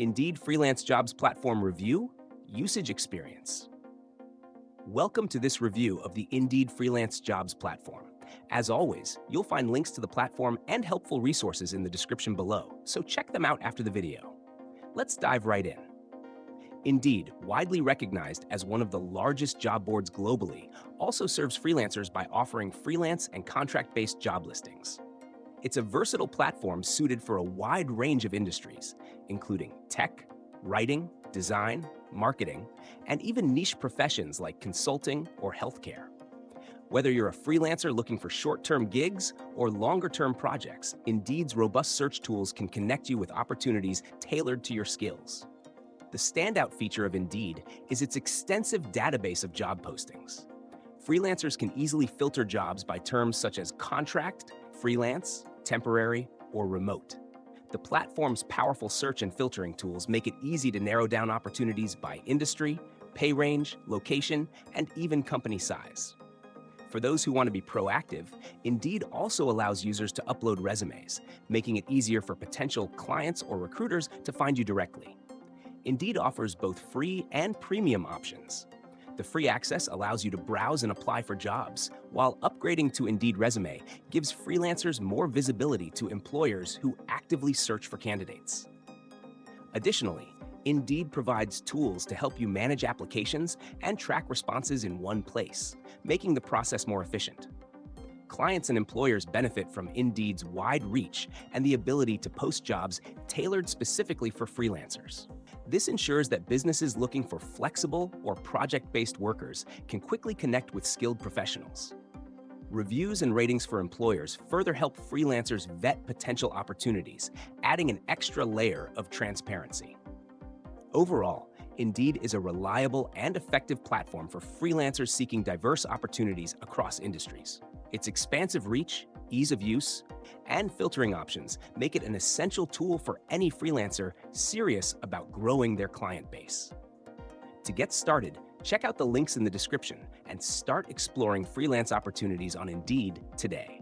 Indeed Freelance Jobs Platform Review, Usage Experience. Welcome to this review of the Indeed Freelance Jobs Platform. As always, you'll find links to the platform and helpful resources in the description below, so check them out after the video. Let's dive right in. Indeed, widely recognized as one of the largest job boards globally, also serves freelancers by offering freelance and contract-based job listings. It's a versatile platform suited for a wide range of industries, including tech, writing, design, marketing, and even niche professions like consulting or healthcare. Whether you're a freelancer looking for short-term gigs or longer-term projects, Indeed's robust search tools can connect you with opportunities tailored to your skills. The standout feature of Indeed is its extensive database of job postings. Freelancers can easily filter jobs by terms such as contract, freelance, temporary, or remote. The platform's powerful search and filtering tools make it easy to narrow down opportunities by industry, pay range, location, and even company size. For those who want to be proactive, Indeed also allows users to upload resumes, making it easier for potential clients or recruiters to find you directly. Indeed offers both free and premium options. The free access allows you to browse and apply for jobs, while upgrading to Indeed Resume gives freelancers more visibility to employers who actively search for candidates. Additionally, Indeed provides tools to help you manage applications and track responses in one place, making the process more efficient. Clients and employers benefit from Indeed's wide reach and the ability to post jobs tailored specifically for freelancers. This ensures that businesses looking for flexible or project-based workers can quickly connect with skilled professionals. Reviews and ratings for employers further help freelancers vet potential opportunities, adding an extra layer of transparency. Overall, Indeed is a reliable and effective platform for freelancers seeking diverse opportunities across industries. Its expansive reach, ease of use, and filtering options make it an essential tool for any freelancer serious about growing their client base. To get started, check out the links in the description and start exploring freelance opportunities on Indeed today.